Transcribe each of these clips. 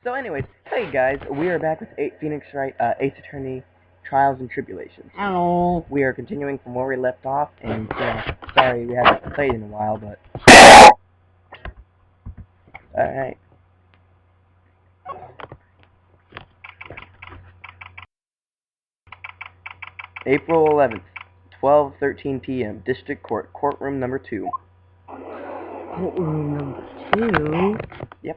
So anyways, hey guys, we are back with Pheonix, Ace Attorney, Trials and Tribulations. Hello. We are continuing from where we left off, and sorry we haven't played in a while, but... Alright. April 11th, 12:13 p.m., District Court, Courtroom number 2. Courtroom number 2? Yep.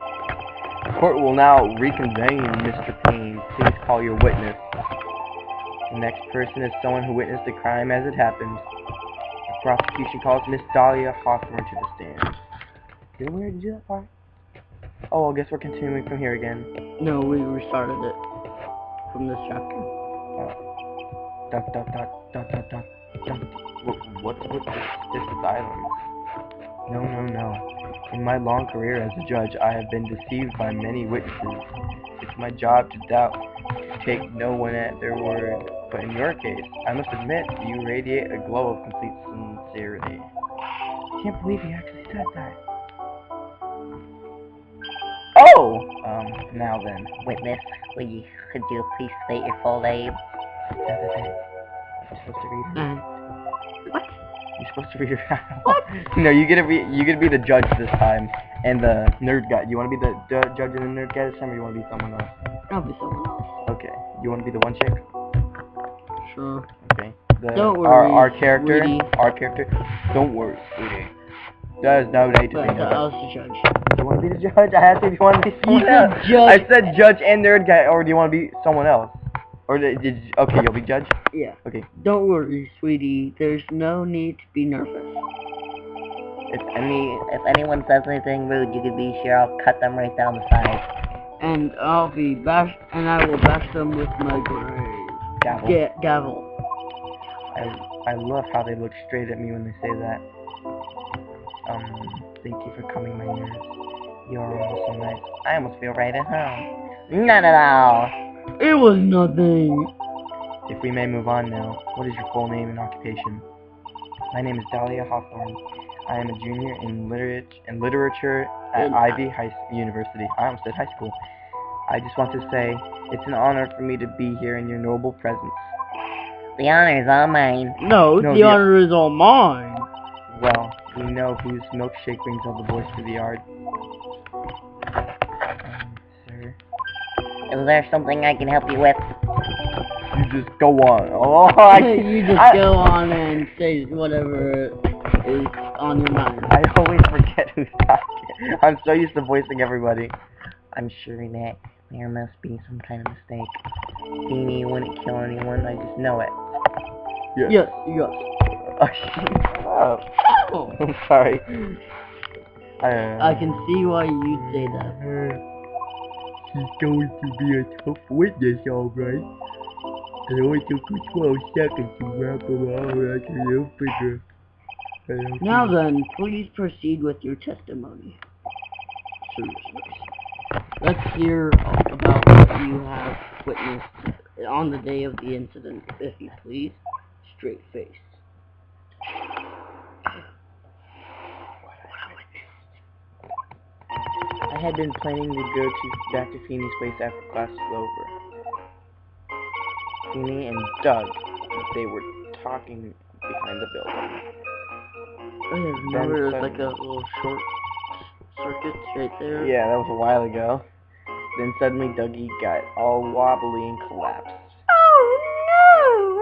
The court will now reconvene, Mr. Payne. Please call your witness. The next person is someone who witnessed the crime as it happened. The prosecution calls Miss Dahlia Hawthorne to the stand. Didn't we already do that part? Oh, I guess we're continuing from here again. No, we restarted it from this chapter. What's with this silence? No. In my long career as a judge, I have been deceived by many witnesses. It's my job to doubt, to take no one at their word. But in your case, I must admit, you radiate a glow of complete sincerity. I can't believe he actually said that. Oh! Now then. Witness, could you please state your full name? You're supposed to read it. What? You're supposed to read it. What? No, you get to be the judge this time, and the nerd guy. You want to be the judge and the nerd guy this time, or you want to be someone else? I'll be someone else. Okay. You want to be the one chick? Sure. Okay. Don't worry, our character. sweetie. Our character. Don't worry, sweetie. There's no need to But be I was the judge. Do you want to be the judge? I asked if you want to be someone You else. said judge. I said judge and nerd guy, or do you want to be someone else? Or okay, you'll be judge? Yeah. Okay. Don't worry, sweetie. There's no need to be nervous. If anyone says anything rude, you can be sure I'll cut them right down the side. And I will bash them with my grave. Gavel. Gavel. I love how they look straight at me when they say that. Thank you for calming my nerves. You're all so nice. I almost feel right at home. Not at all. It was nothing. If we may move on now, what is your full name and occupation? My name is Dahlia Hawthorne. I am a junior in literature at Ivy University. I almost said high school. I just want to say, it's an honor for me to be here in your noble presence. The honor is all mine. No, the honor is all mine. Well, we know whose milkshake brings all the boys to the yard. Sir? Is there something I can help you with? You just go on. Oh, You just go on and say whatever is on your mind. I always forget who's talking. I'm so used to voicing everybody. I'm sure that there must be some kind of mistake. Feeny wouldn't kill anyone, I just know it. Yes. Oh, shit. Oh, I'm sorry. I can see why you'd say that. She's going to be a tough witness, alright. It only took her 12 seconds to wrap her all around her little finger. Now then, please proceed with your testimony. Seriously. Let's hear about what you have witnessed on the day of the incident, if you please. Straight face. I had been planning to go back to Feeny's place after class was over. Feeny and Doug, they were talking behind the building. Oh yeah, remember there's like a little short circuit right there? Yeah, that was a while ago. Then suddenly Dougie got all wobbly and collapsed. Oh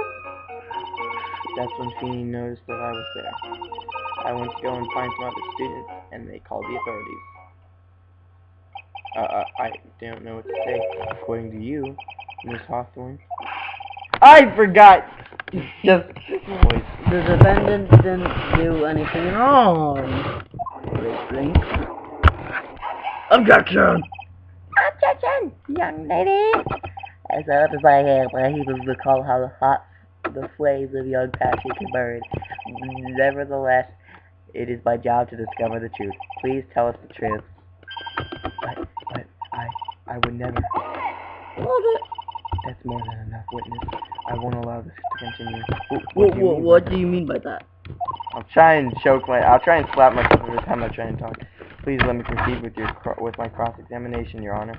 That's when Feeny noticed that I was there. I went to go and find some other students, and they called the authorities. I don't know what to say. According to you, Miss Hawthorne. I forgot! Just voice. The defendant didn't do anything wrong. They think. Objection! Objection, young lady! As loud as I am, I even recall how hot the flames of young passion can burn. Nevertheless, it is my job to discover the truth. Please tell us the truth. But I would never. That's more than enough, witness. I won't allow this to continue. What do you mean by that? I'll try and slap myself every time I try and talk. Please let me proceed with my cross-examination, Your Honor.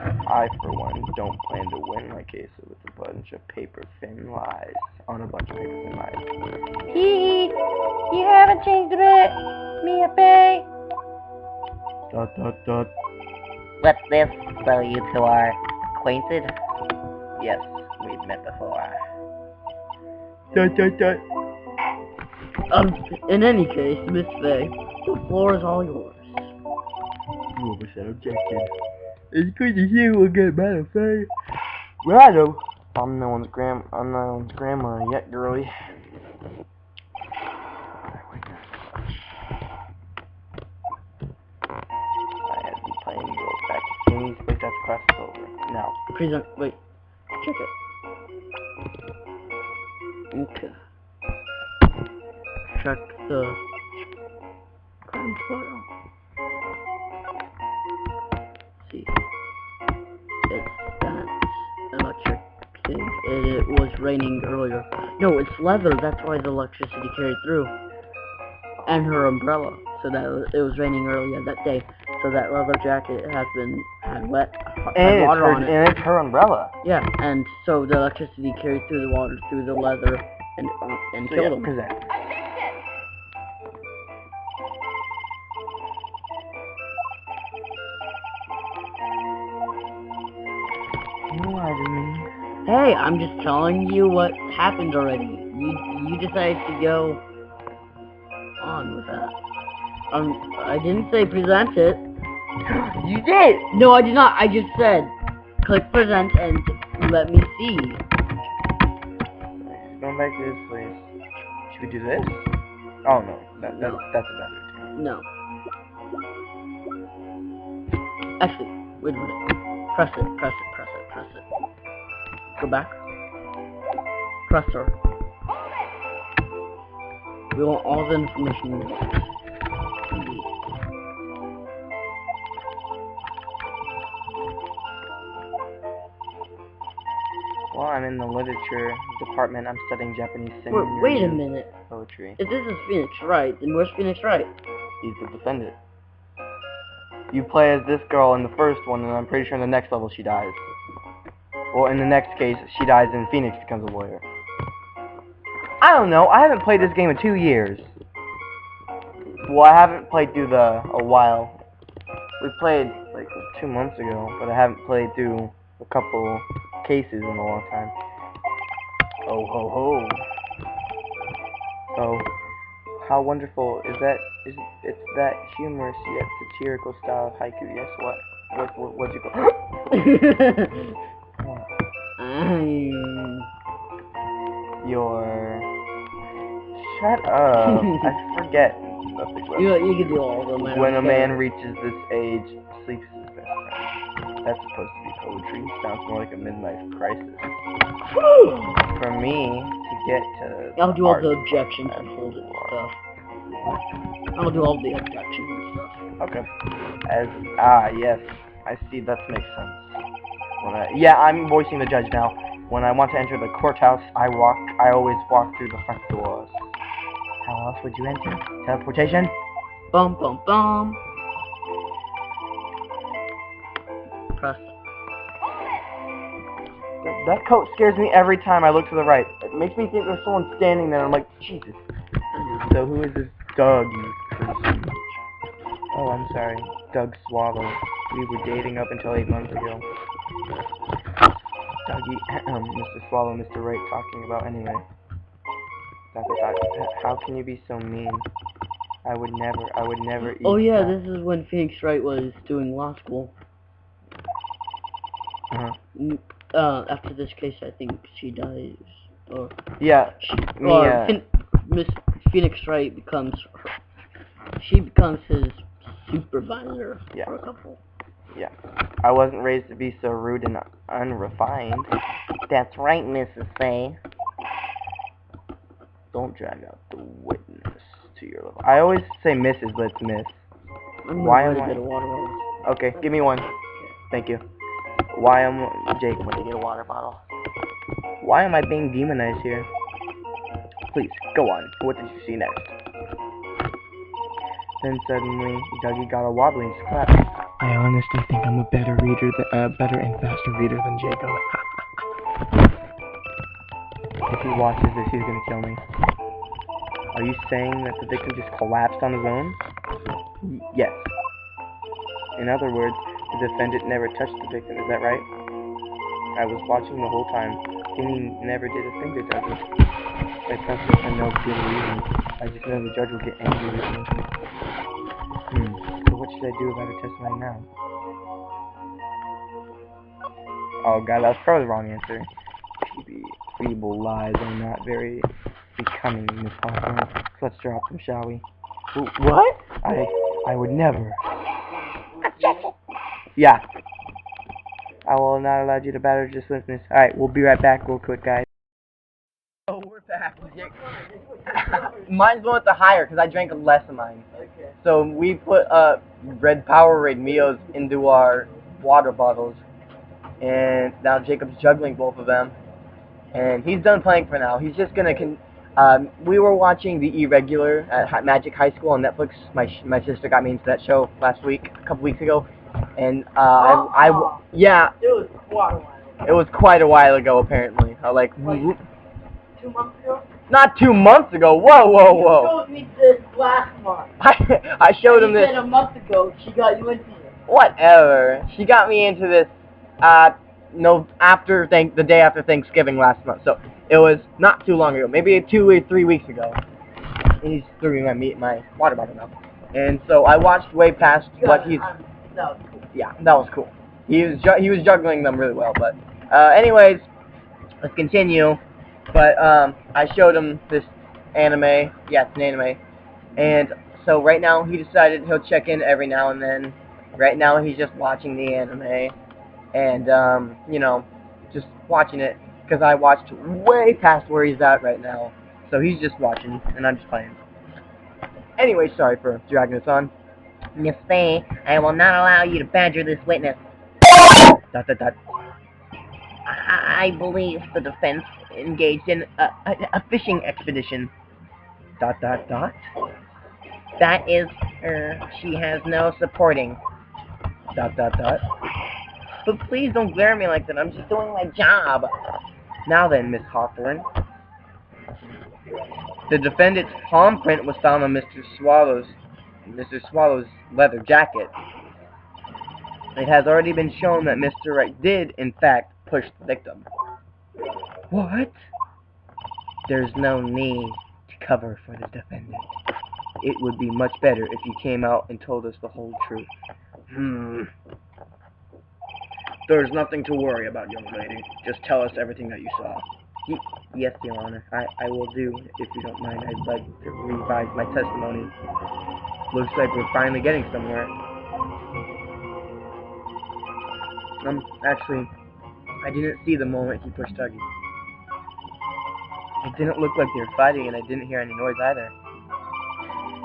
I, for one, don't plan to win my case with a bunch of paper thin lies. On a bunch of paper thin lies. Hee, you haven't changed a bit, Mia Fey. Dot dot dot. What's this? So you two are acquainted? Yes, we've met before. Dot dot dot. In any case, Miss Fay, the floor is all yours. Whoever said objection. It's good to see you again, Madam Fay. Madam, I'm no one's grandma yet, girlie. I had been playing to go back to Pheonix place after class is over. Now, Present. Wait. Check it. Okay. Check the crime photo. See. It's that electric thing. It was raining earlier. No, it's leather. That's why the electricity carried through. And her umbrella. So that it was raining earlier that day. So that leather jacket had water on it. And it's her umbrella. Yeah, and so the electricity carried through the water, through the leather, and So killed yeah, him. present. You lied to me. Hey, I'm just telling you what happened already. You decided to go on with that. I didn't say present it. You did! No, I did not. I just said click present and let me see. Going back to this place. Should we do this? Oh no, that's a bad idea. No. Actually, wait a minute. Press it. Go back. Press her. We want all the information we want. Well, I'm in the literature department. I'm studying Japanese cinema. Wait a minute. Poetry. If this is Pheonix Wright, then where's Pheonix Wright? He's the defendant. You play as this girl in the first one, and I'm pretty sure in the next level she dies. Well, in the next case, she dies and Pheonix becomes a lawyer. I don't know. I haven't played this game in 2 years. Well, I haven't played through a while. We played like 2 months ago, but I haven't played through a couple cases in a long time. Oh ho ho. Oh, how wonderful is that? It's that humorous yet satirical style of haiku. Yes, what'd you go? Shut up. I forget. You can do all of them. When a man reaches this age, sleeps his best friend. That's supposed to be poetry. Sounds more like a midlife crisis. For me to get to I'll do all the objections and hold it and stuff. I'll do all the objections and stuff. Okay. Yes. I see, that makes sense. Yeah, I'm voicing the judge now. When I want to enter the courthouse, I always walk through the front doors. How else would you enter? Teleportation? Bum bum bum. Press. That coat scares me every time I look to the right. It makes me think there's someone standing there. I'm like, Jesus. So who is this Doug, you person? Oh, I'm sorry. Doug Swallow. We were dating up until 8 months ago. Dougie, Mr. Swallow, Mr. Wright talking about anyway. How can you be so mean? I would never eat. Oh yeah, this is when Pheonix Wright was doing law school. After this case, I think she dies. Or yeah, Miss Pheonix Wright becomes his supervisor for a couple. Yeah, I wasn't raised to be so rude and unrefined. That's right, Mrs. Fay. Don't drag out the witness to your level. I always say Mrs., but it's Miss. Why am I? Get a water bottle. Okay, give me one. Thank you. Jake went to get a water bottle. Why am I being demonized here? Please, go on. What did you see next? Then suddenly, Dougie got a wobbly and just collapsed. I honestly think I'm a better reader, better and faster reader than Jacob. If he watches this, he's gonna kill me. Are you saying that the victim just collapsed on his own? Yes. In other words, the defendant never touched the victim, is that right? I was watching the whole time. He never did a thing to Douglas. I trust him for no good reason. I just know the judge will get angry with me. So what should I do about her testimony now? Oh god, that was probably the wrong answer. Feeble lies are not very becoming, Miss Hawthorne. So let's drop them, shall we? What? I would never. Yeah. I will not allow you to batter just witness. Alright, we'll be right back real quick, guys. Oh, we're back. Mine's went to higher because I drank less of mine. Okay. So we put red Powerade Mios into our water bottles. And now Jacob's juggling both of them. And he's done playing for now. He's just going to... we were watching The Irregular at Magic High School on Netflix. My sister got me into that show a couple weeks ago. And yeah. It was quite a while ago. It was quite a while ago, apparently. 2 months ago? Not 2 months ago. Whoa. You showed me this last month. I showed him this. You said a month ago she got you into it. Whatever. She got me into this. The day after Thanksgiving last month. So it was not too long ago. Maybe 2 or 3 weeks ago. And he's throwing my water bottle now. And so I watched way past what he's. That was cool. Yeah, that was cool. He was juggling them really well. But anyways, let's continue. But I showed him this anime. Yeah, it's an anime. And so right now he decided he'll check in every now and then. Right now he's just watching the anime. And, just watching it. Because I watched way past where he's at right now. So he's just watching, and I'm just playing. Anyway, sorry for dragging this on. Miss Faye, I will not allow you to badger this witness. ... I believe the defense engaged in a fishing expedition. ... That is, she has no supporting. ... But please don't glare at me like that. I'm just doing my job. Now then, Miss Hawthorne. The defendant's palm print was found on Mr. Swallow's leather jacket. It has already been shown that Mr. Wright did, in fact, push the victim. What? There's no need to cover for the defendant. It would be much better if you came out and told us the whole truth. There's nothing to worry about, young lady. Just tell us everything that you saw. Yes, Your Honor. I will do, if you don't mind. I'd like to revise my testimony. Looks like we're finally getting somewhere. Actually, I didn't see the moment he pushed Dougie. It didn't look like they were fighting, and I didn't hear any noise either.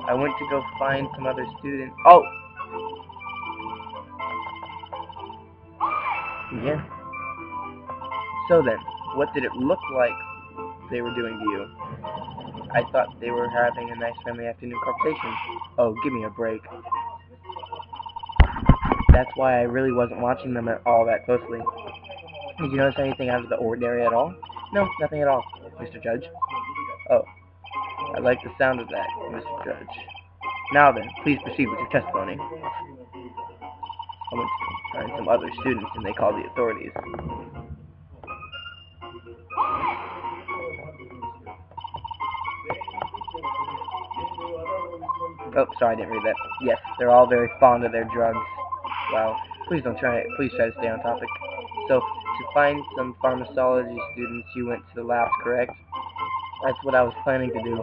I went to go find some other students. Oh! Yeah. So then, what did it look like they were doing to you? I thought they were having a nice family afternoon conversation. Oh, give me a break. That's why I really wasn't watching them at all that closely. Did you notice anything out of the ordinary at all? No, nothing at all, Mr. Judge. Oh, I like the sound of that, Mr. Judge. Now then, please proceed with your testimony. I went to find some other students and they called the authorities. Oh, sorry, I didn't read that. Yes, they're all very fond of their drugs. Wow. Please try to stay on topic. So, to find some pharmacology students, you went to the labs, correct? That's what I was planning to do.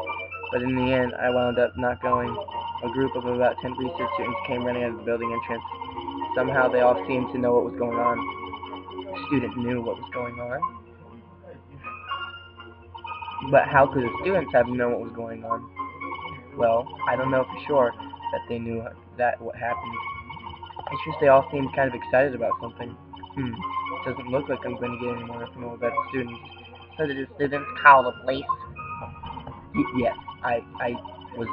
But in the end, I wound up not going. A group of about 10 research students came running out of the building entrance. Somehow they all seemed to know what was going on. The student knew what was going on. But how could the students have known what was going on? Well, I don't know for sure that they knew what happened. It's just they all seemed kind of excited about something. It doesn't look like I'm going to get any more from all about the students. So did the students call the police? Yes, I was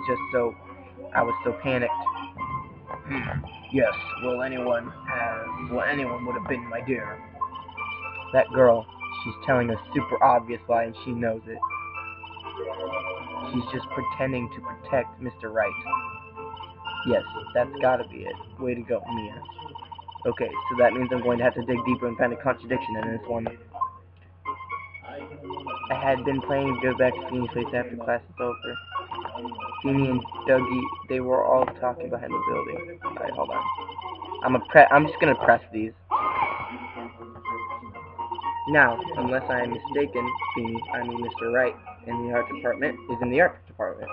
so panicked. Yes, anyone would have been, my dear. That girl, she's telling a super obvious lie and she knows it. She's just pretending to protect Mr. Right. Yes, that's gotta be it. Way to go, Mia. Okay, so that means I'm going to have to dig deeper and find a contradiction in this one. I had been planning to go back to Pheonix place after class is over. Feeny and Dougie, they were all talking behind the building. Alright, hold on. I'm just gonna press these. Now, unless I am mistaken, Mr. Wright in the art department is in the art department.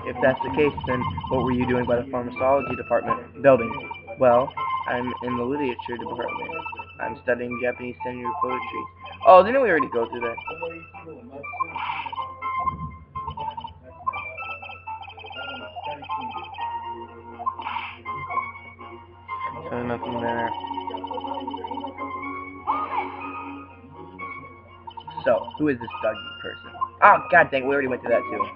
If that's the case, then what were you doing by the pharmacology department building? Well, I'm in the literature department. I'm studying Japanese standard poetry. Oh, didn't we already go through that? So nothing there. So, who is this Dougie person? Oh, god dang, we already went through that too.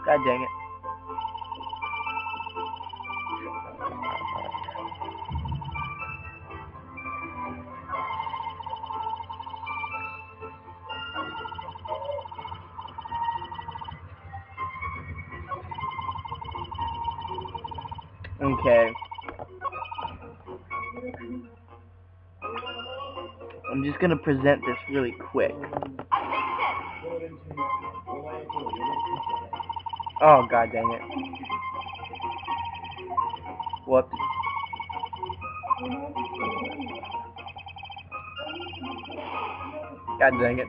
God dang it. Okay. I'm just gonna present this really quick. Oh, god dang it. Whoops. God dang it.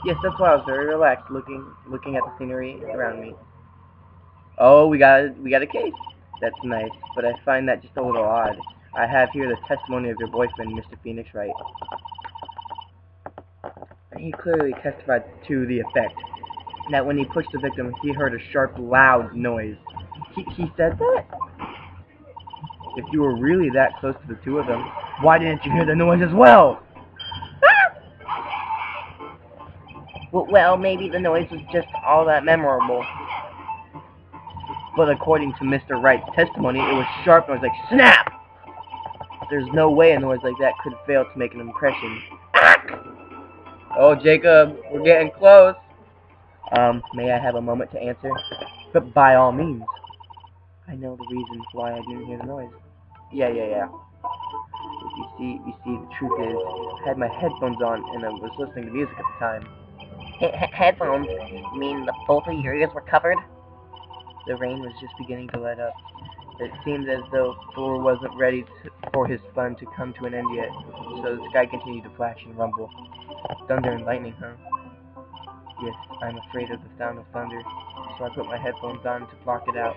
Yes, that's why I was very relaxed, looking at the scenery around me. Oh, we got a case. That's nice, but I find that just a little odd. I have here the testimony of your boyfriend, Mr. Pheonix Wright. He clearly testified to the effect that when he pushed the victim, he heard a sharp, loud noise. He said that? If you were really that close to the two of them, why didn't you hear the noise as well? Well, maybe the noise was just all that memorable. But according to Mr. Wright's testimony, it was sharp noise like snap! There's no way a noise like that could fail to make an impression. Oh, Jacob, we're getting close. May I have a moment to answer? But by all means. I know the reasons why I didn't hear the noise. Yeah. You see, the truth is, I had my headphones on and I was listening to music at the time. Headphones? You mean the both of your ears were covered? The rain was just beginning to let up. It seemed as though Thor wasn't ready for his fun to come to an end yet, so the sky continued to flash and rumble. Thunder and lightning, huh? Yes, I'm afraid of the sound of thunder, so I put my headphones on to block it out.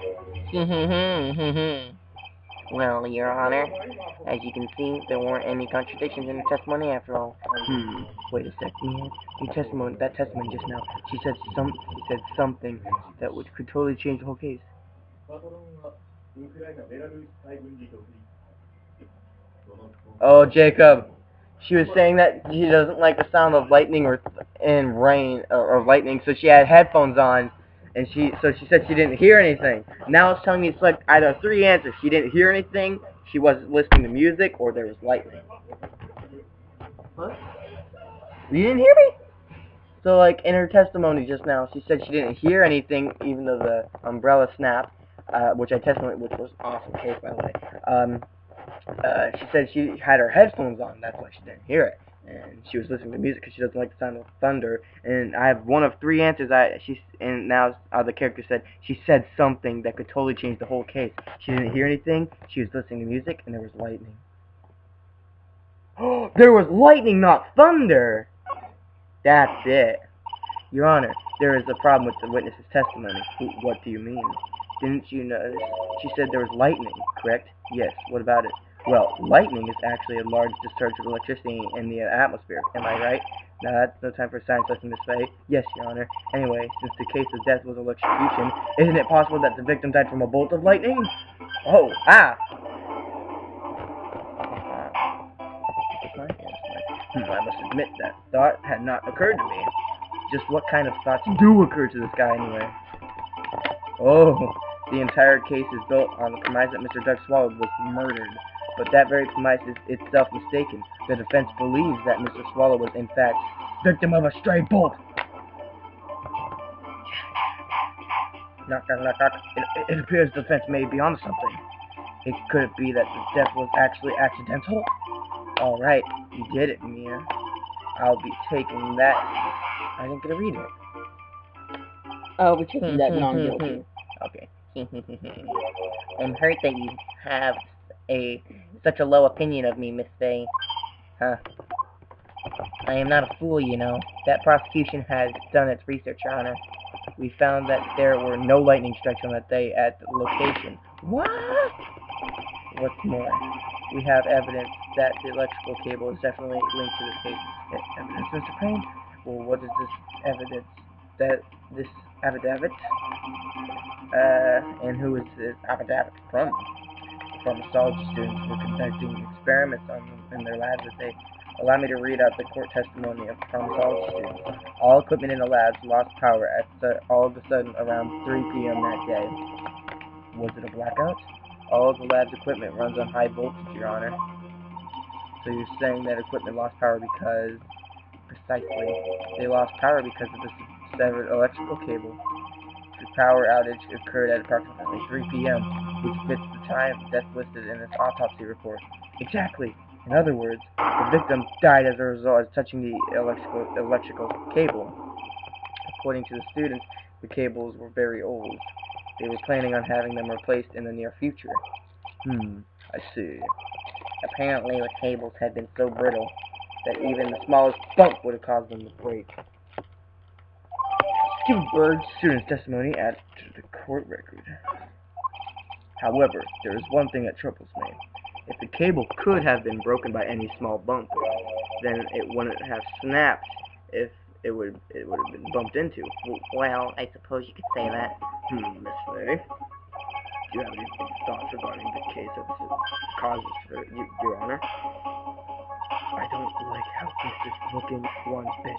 Well, Your Honor, as you can see, there weren't any contradictions in her testimony after all. Wait a sec, Mia. That testimony just now, she said something that could totally change the whole case. Oh, Jacob. She was saying that she doesn't like the sound of lightning and rain or lightning, so she had headphones on, and she said she didn't hear anything. Now it's telling me to select either three answers: she didn't hear anything, she wasn't listening to music, or there was lightning. What? You didn't hear me? So, like, in her testimony just now, she said she didn't hear anything, even though the umbrella snapped, which was awesome case, by the way. She said she had her headphones on, that's why she didn't hear it. And she was listening to music because she doesn't like the sound of thunder. And I have one of three answers. And now the character said she said something that could totally change the whole case. She didn't hear anything. She was listening to music, and there was lightning. Oh, there was lightning, not thunder. That's it. Your Honor, there is a problem with the witness's testimony. What do you mean? Didn't you notice? She said there was lightning, correct? Yes, what about it? Well, lightning is actually a large discharge of electricity in the atmosphere. Am I right? No, that's no time for a science lesson this way. Yes, Your Honor. Anyway, since the case of death was electrocution, isn't it possible that the victim died from a bolt of lightning? Oh, ah! I must admit that thought had not occurred to me. Just what kind of thoughts do occur to this guy anyway? Oh, the entire case is built on the premise that Mr. Doug Swallow was murdered. But that very premise is itself mistaken. The defense believes that Mr. Swallow was in fact victim of a stray bolt. Knock, knock, knock, knock. It appears the defense may be onto something. Could it be that the death was actually accidental? Alright, you did it, Mia. I'll be taking that. I didn't get to read it. Oh, we're taking that non-guilty. Okay. I'm hurt that you have such a low opinion of me, Miss Faye. Huh. I am not a fool, you know. That prosecution has done its research, Your Honor. We found that there were no lightning strikes on that day at the location. What? What's more, we have evidence that the electrical cable is definitely linked to this case. Evidence, Mr. Crane? Well, what is this evidence? This affidavit? And who is this affidavit from? The pharmacology students were conducting experiments in their labs that they allow me to read out the court testimony of the pharmacology students. All equipment in the labs lost power all of a sudden around 3 p.m. that day. Was it a blackout? All of the lab's equipment runs on high voltage, Your Honor. So you're saying that equipment lost power because... Precisely. They lost power because of the severed electrical cable. The power outage occurred at approximately 3 p.m., which fits the time of death listed in its autopsy report. Exactly. In other words, the victim died as a result of touching the electrical cable. According to the students, the cables were very old. They were planning on having them replaced in the near future. I see. Apparently the cables had been so brittle that even the smallest bump would have caused them to break. Stupid bird. Student's testimony added to the court record. However, there is one thing that troubles me. If the cable could have been broken by any small bump, then it wouldn't have snapped if it would have been bumped into. Well, I suppose you could say that. Miss Faye, do you have any thoughts regarding the case of the causes for Your Honor? I don't like how this is looking one bit.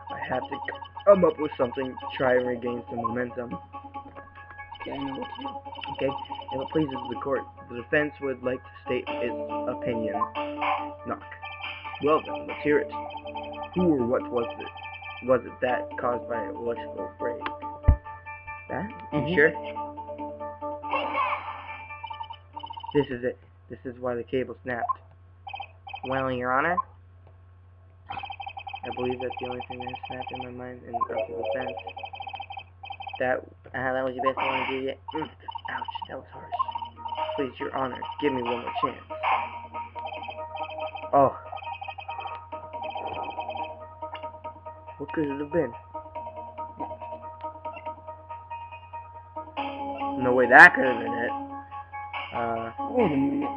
I have to come up with something to try and regain some momentum. Okay, I know what to do. Okay, if it pleases the court, the defense would like to state its opinion. Knock. Well then, let's hear it. Who or what was it? Was it that caused by an electrical break? That? You sure? This is it. This is why the cable snapped. Well, Your Honor, I believe that's the only thing that has snapped in my mind and up to the fence. That was your best one to do yet? Ouch, that was harsh. Please, Your Honor, give me one more chance. Oh. What could it have been? No way that could have been it. Wait a minute.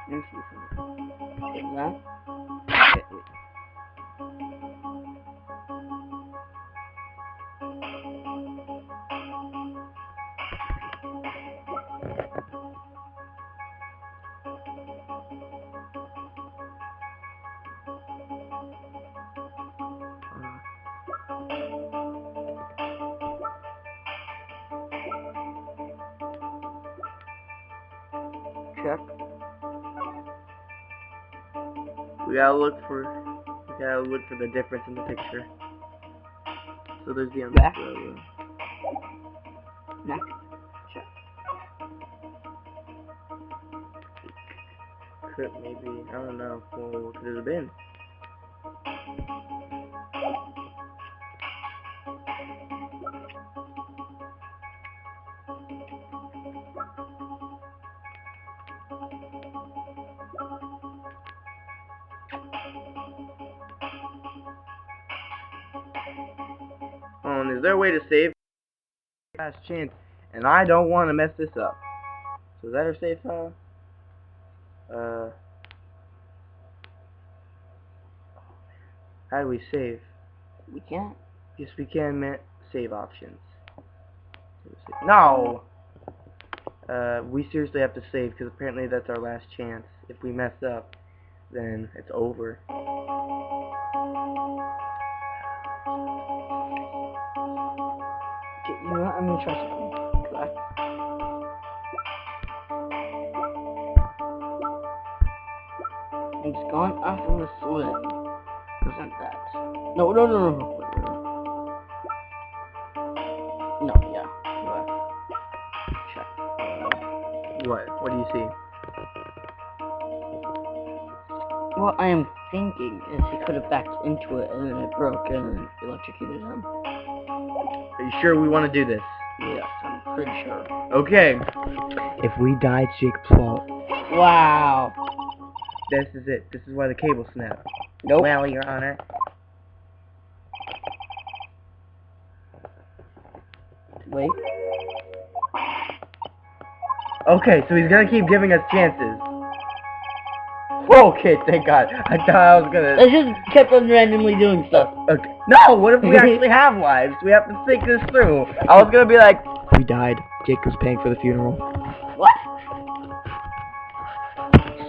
Let me see something. Is that? Okay, wait. Check. We gotta look for the difference in the picture. So there's the Back. Next. Check. could maybe, I don't know, well, what could it have been? And is there a way to save? Last chance, and I don't want to mess this up. So is that our save file? How do we save? We can't. Yes, we can. Save options. No. We seriously have to save because apparently that's our last chance. If we mess up, then it's over. Okay, you know what? I'm gonna try something. Correct. I'm just going off of the sled. Present that. No. No, yeah. Correct. Check. What do you see? What I am thinking is he could have backed into it and then it broke and electrocuted him. Are you sure we want to do this? Yes, I'm pretty sure. Okay. If we die, it's Jacob's fault. Wow. This is it. This is why the cable snapped. Nope. Well, Your Honor. Wait. Okay, so he's gonna keep giving us chances. Okay, thank God. I thought I was gonna... Let's just kept on randomly doing stuff. Okay. No, what if we actually have lives? We have to think this through. I was gonna be like, we died. Jacob's paying for the funeral. What?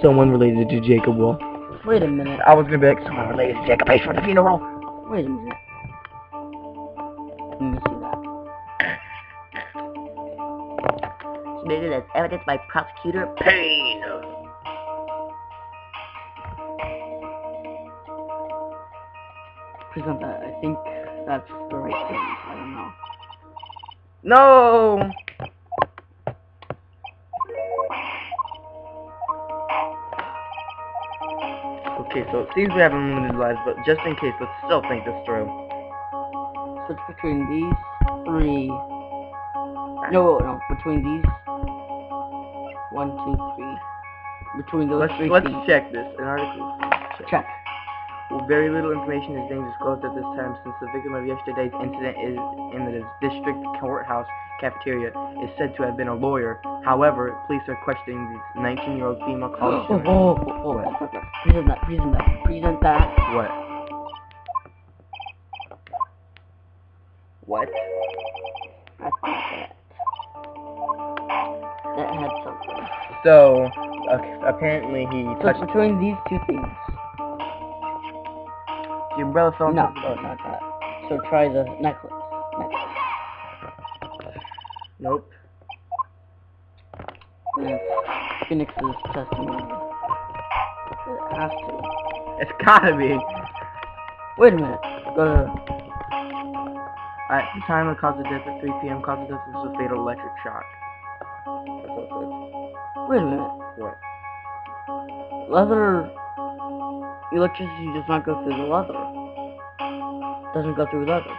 Someone related to Jacob will. Wait a minute. I was gonna be like, someone related to Jacob pays for the funeral. Wait a minute. Let me see that. Submitted as evidence by prosecutor Payne. Present that. I think that's the right thing. I don't know. No! Okay, so it seems we have unlimited lives, but just in case, let's still think this through. So it's between these three. No, between these. 1, 2, 3. Between those three. Let's check this. An article. Check. Well, very little information is being disclosed at this time since the victim of yesterday's incident is in the district courthouse cafeteria is said to have been a lawyer. However, police are questioning the 19-year-old female college student. What? Present that. What? What? That's not it. That had something. So, apparently he So it's touched between these two things. the umbrella phone. No, not that. So try the necklace. Nope. And it's Pheonix's testimony. It has to. It's gotta be. Wait a minute. Go to... At the time of cause of death at 3 p.m., cause of death was a fatal electric shock. That's what it says. Wait a minute. What? Leather... Electricity does not go through the leather. Doesn't go through leather.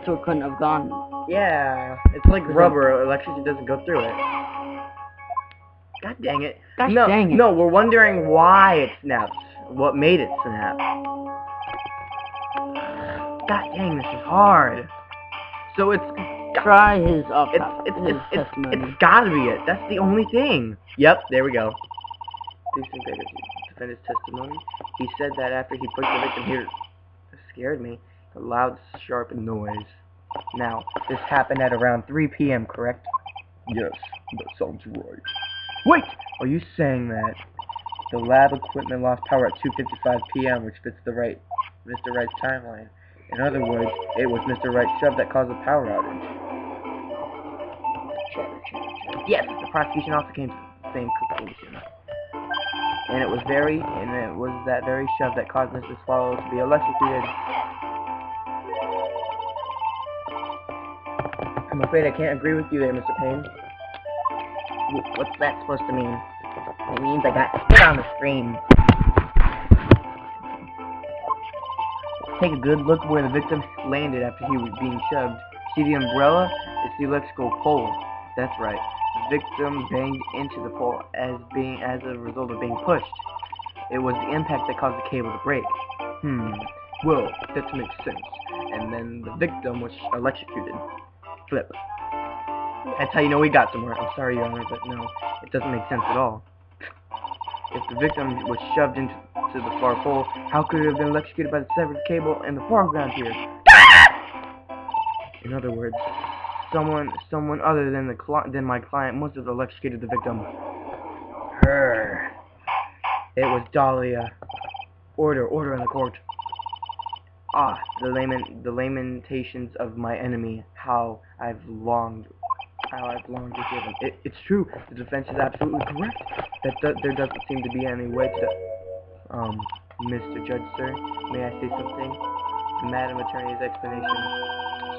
So it couldn't have gone. Yeah, it's like rubber. Electricity doesn't go through it. God dang it. Gosh dang it. No, we're wondering why it snaps. What made it snap. God dang, this is hard. So it's... Try his testimony. It's gotta be it. That's the only thing. Yep, there we go. Please defend his testimony. He said that after he pushed the victim here... It scared me. A loud, sharp noise. Now, this happened at around 3 p.m., correct? Yes, that sounds right. Wait! Are you saying that the lab equipment lost power at 2:55 p.m., which fits Mr. Wright's timeline? In other words, it was Mr. Wright's shove that caused the power outage. Yes, the prosecution also came to the same conclusion. And it was that very shove that caused Mr. Swallow to be electrocuted. I'm afraid I can't agree with you there, Mr. Payne. What's that supposed to mean? It means I got spit on the screen. Take a good look where the victim landed after he was being shoved. See the umbrella? It's the electrical pole. That's right. The victim banged into the pole as a result of being pushed. It was the impact that caused the cable to break. Well, that makes sense. And then the victim was electrocuted. Flip. That's how you know we got somewhere. I'm sorry, Your Honor, but no, it doesn't make sense at all. If the victim was shoved into the far pole, how could it have been electrocuted by the severed cable in the foreground here? In other words, someone other than my client must have electrocuted the victim. Her. It was Dahlia. Order in the court. Ah, the lamentations of my enemy. How I've longed to hear them. It's true. The defense is absolutely correct. There doesn't seem to be any way to... Mr. Judge, sir, may I say something? The Madam Attorney's explanation.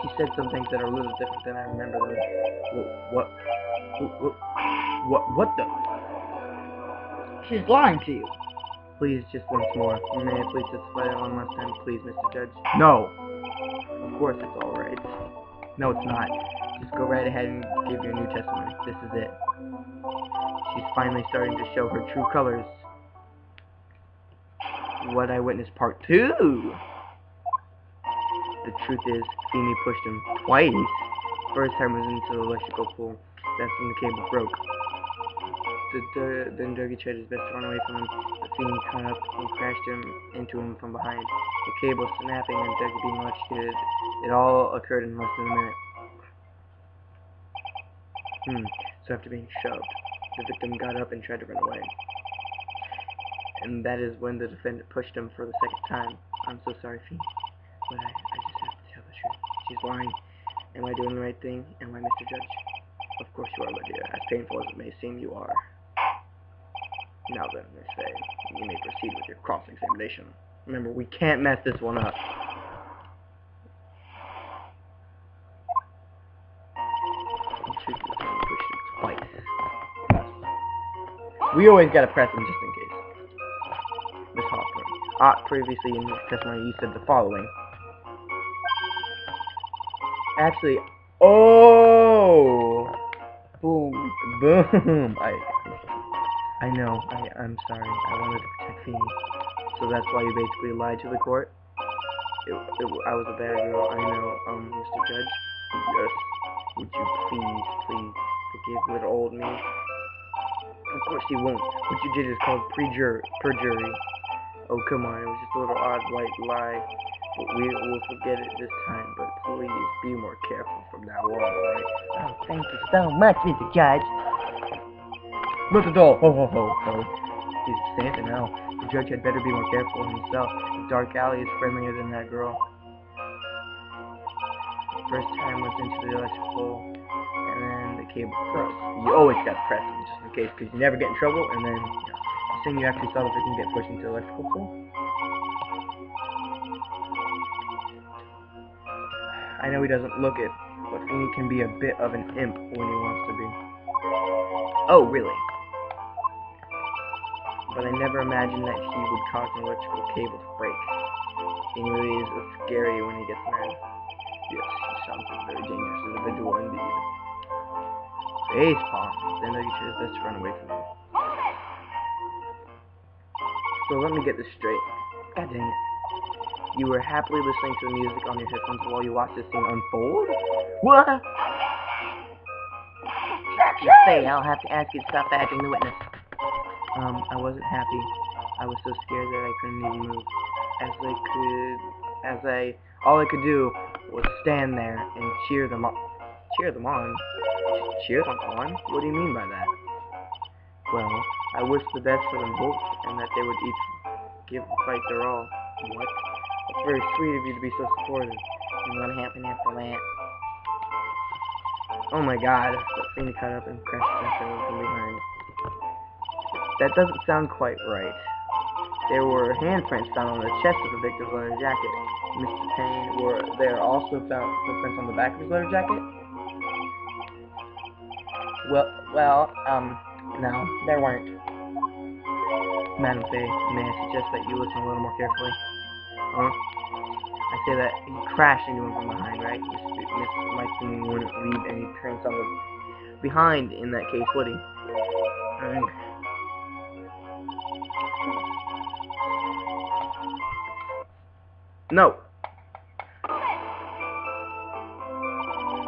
She said some things that are a little different than I remember them. What the? She's lying to you. Please, just once more. May I please testify that one last time, please, Mr. Judge? No! Of course it's alright. No, it's not. Just go right ahead and give your new testimony. This is it. She's finally starting to show her true colors. What I witnessed part 2! The truth is, Pheonix pushed him twice. First time was into the electrical pole. That's when the cable broke. Then Dougie tried his best to run away from him, but Pheonix caught up and crashed into him from behind. The cable snapping and Dougie being electrocuted. It all occurred in less than a minute. So after being shoved, the victim got up and tried to run away. And that is when the defendant pushed him for the second time. I'm so sorry, Pheonix, but I just have to tell the truth. She's lying. Am I doing the right thing? Am I, Mr. Judge? Of course you are, my dear. As painful as it may seem, you are. Now then, Miss Faye, you may proceed with your cross-examination. Remember, we can't mess this one up. The truth is, we pushed him twice. We always gotta press him just in case. Miss Hoffman, previously in your testimony you said the following. Actually, oh! Boom. I know, I'm sorry. I wanted to protect Pheonix. So that's why you basically lied to the court? I was a bad girl, I know, Mr. Judge? Yes. Would you please forgive little old me? Of course you won't. What you did is called perjury. Oh, come on, it was just a little odd white lie. But we will forget it this time, but please be more careful from now on, alright? Oh, thank you so much, Mr. Judge. Look at the doll! Ho ho ho ho. He's Santa now. The judge had better be more careful himself. The dark alley is friendlier than that girl. The first time was into the electric pole, and then the cable press. You always gotta press them, just in case, because you never get in trouble, and then, you saying you actually saw the victim get pushed into the electrical pole? I know he doesn't look it, but Pheonix can be a bit of an imp when he wants to be. Oh, really? But I never imagined that he would cause an electrical cable to break. He really is scary when he gets mad. Yes, he sounds like a very dangerous individual indeed. Face palm. Then Dougie tried his best to run away from him. So let me get this straight. God dang it. You were happily listening to the music on your headphones while you watched this scene unfold? What? Miss Faye, I'll have to ask you to stop badgering the witness. I wasn't happy. I was so scared that I couldn't even move. All I could do was stand there and cheer them on. Cheer them on? Cheer them on? What do you mean by that? Well, I wished the best for them both, and that they would each give the fight their all. What? It's very sweet of you to be so supportive. And what happened after that? Oh my god, but Pheonix caught up and crashed into him from behind. That doesn't sound quite right. There were handprints found on the chest of the victim's leather jacket. Mr. Payne, were there also found footprints on the back of his leather jacket? Well, no, there weren't. Madam Faye, may I suggest that you listen a little more carefully? Huh? I say that he crashed into him from behind, right? Miss Mike wouldn't leave any prints on the behind in that case, would he? No.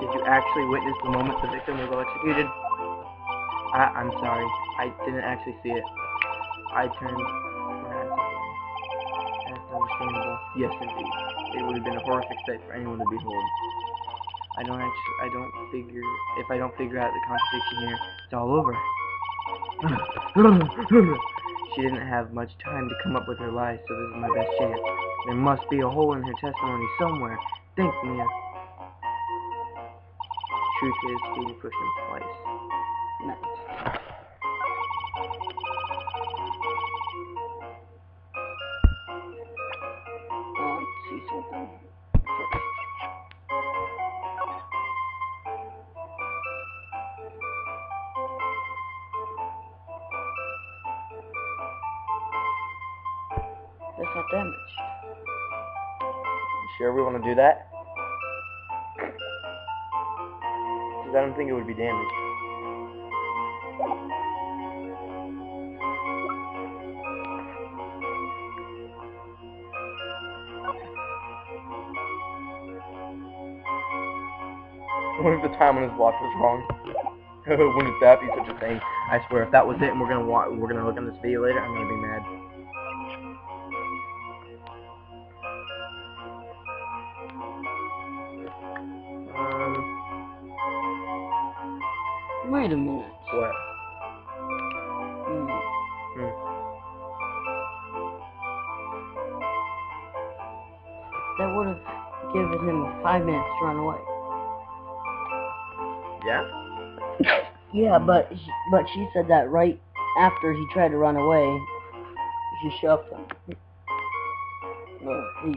Did you actually witness the moment the victim was electrocuted? I'm sorry. I didn't actually see it. I turned my eyes away. That's understandable. Yes, indeed. It would have been a horrific sight for anyone to behold. If I don't figure out the contradiction here, it's all over. She didn't have much time to come up with her lies, so this is my best chance. There must be a hole in her testimony somewhere. Think, Mia. Truth is, Phoebe pushed him twice. Nice. Let's see something first. That's not damaged. You sure we want to do that? Because I don't think it would be damaged. What if the time on his watch was wrong? Wouldn't that be such a thing? I swear, if that was it, and we're gonna look at this video later, I'm gonna be mad. Wait a minute. What? That would have given him 5 minutes to run away. Yeah? Yeah, but she said that right after he tried to run away, she shoved him. No, he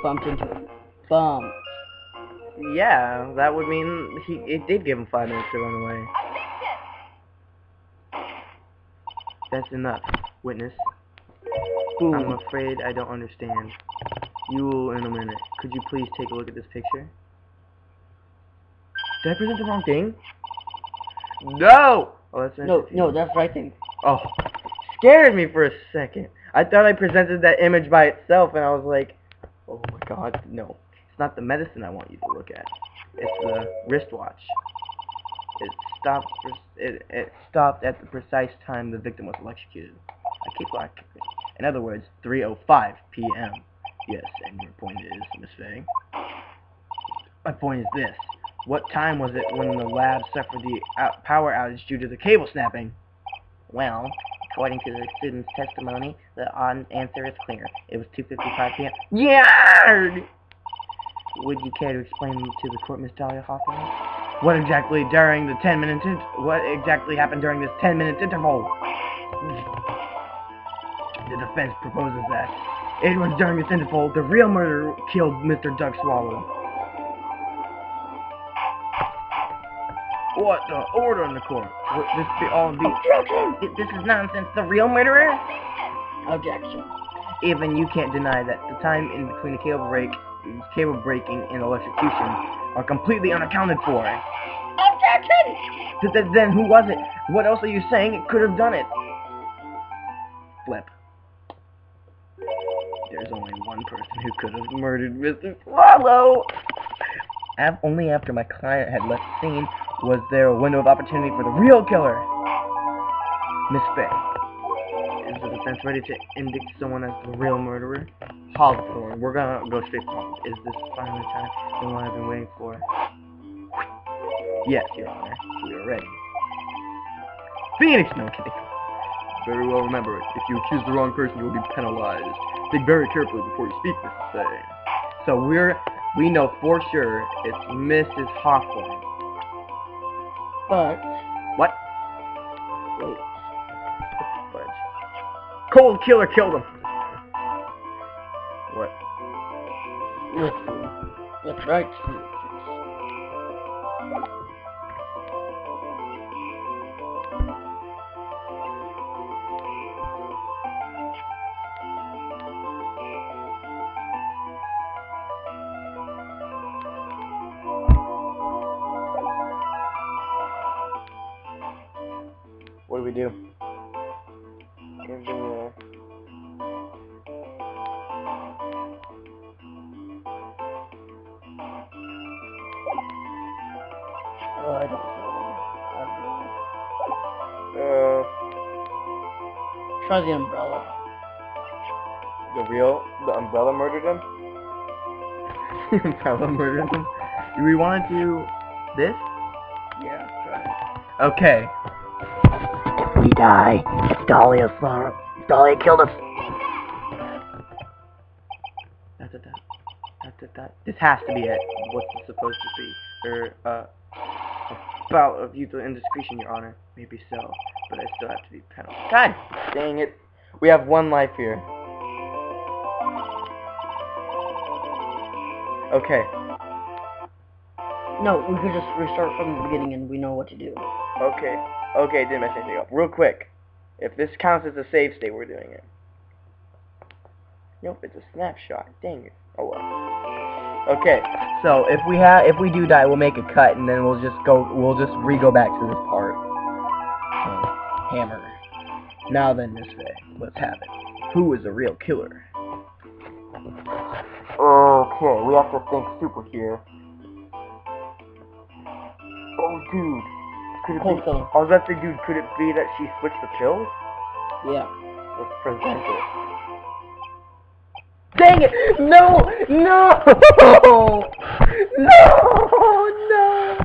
bumped into him. Bumped. Yeah, that would mean it did give him 5 minutes to run away. That's enough, witness. Ooh. I'm afraid I don't understand. You will in a minute. Could you please take a look at this picture? Did I present the wrong thing? No! Oh, that's No, that's the right thing. Oh, scared me for a second. I thought I presented that image by itself, and I was like, oh my god, no. It's not the medicine I want you to look at. It's the wristwatch. It stopped at the precise time the victim was electrocuted. I keep lacking. In other words, 3:05 p.m. Yes, and your point is, Miss Faye? My point is this. What time was it when the lab suffered the power outage due to the cable snapping? Well, according to the student's testimony, the answer is clear. It was 2:55 p.m. Yard! Would you care to explain to the court, Miss Dahlia Hawthorne? What exactly happened during this 10-minute interval? The defense proposes that it was during this interval the real murderer killed Mr. Doug Swallow. What the order in the court? Would this be all the... Objection! This is nonsense. The real murderer? Objection. Even you can't deny that the time in between the cable breaking and electrocution are completely unaccounted for. Objection! Then who was it? What else are you saying it could have done it? Flip. There's only one person who could have murdered Mr. Swallow. Only after my client had left the scene was there a window of opportunity for the real killer. Miss Faye, is the defense ready to indict someone as the real murderer? Hawthorne, we're gonna go straight to home. Is this finally time, the one I've been waiting for? Yes, Your Honor. We are ready. Pheonix, no kidding. Very well, remember it. If you accuse the wrong person, you will be penalized. Think very carefully before you speak, Mrs. Faye. So we know for sure it's Mrs. Hawthorne. But... What? Wait. Fudge. Cold killer killed him. What? That's right. we do? Give the rule. Oh, I don't know. Try the umbrella. The umbrella murdered him? Umbrella murdered him? Do we want to do this? Yeah, try it. Okay. If we die, Dahlia killed us. This has to be it. What's this supposed to be? A bout of youthful indiscretion, Your Honor. Maybe so, but I still have to be penalized. God dang it. We have one life here. Okay. No, we could just restart from the beginning and we know what to do. Okay, didn't mess anything up. Real quick, if this counts as a save state, we're doing it. Nope, it's a snapshot. Dang it. Oh well. Okay, so if we do die, we'll make a cut, and then we'll just re-go back to this part. So, hammer. Now then, this way, let's have it. Who is a real killer? Okay, we have to think super here. Oh, dude. Could it be? I was about to say, dude, could it be that she switched the pills? Yeah. Let's present it. Dang it! No! No! No! No! No!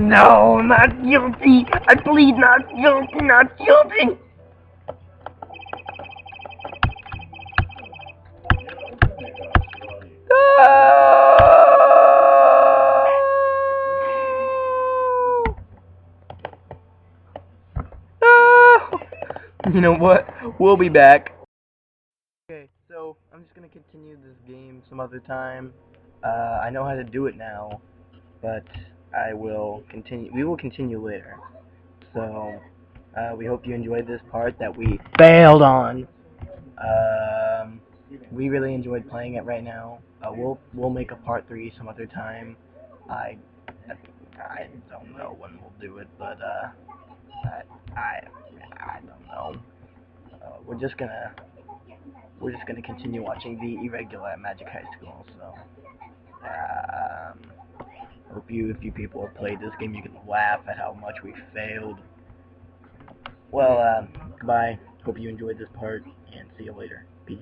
No, not guilty. I plead not guilty, not guilty. You know what? We'll be back. Okay, so I'm just gonna continue this game some other time. I know how to do it now, but I will continue. We will continue later. So we hope you enjoyed this part that we failed on. We really enjoyed playing it right now. We'll make a part 3 some other time. I don't know when we'll do it, but I don't know. We're just gonna continue watching the Irregular at Magic High School. So hope if you people have played this game, you can laugh at how much we failed. Well, goodbye. Hope you enjoyed this part, and see you later. Peace.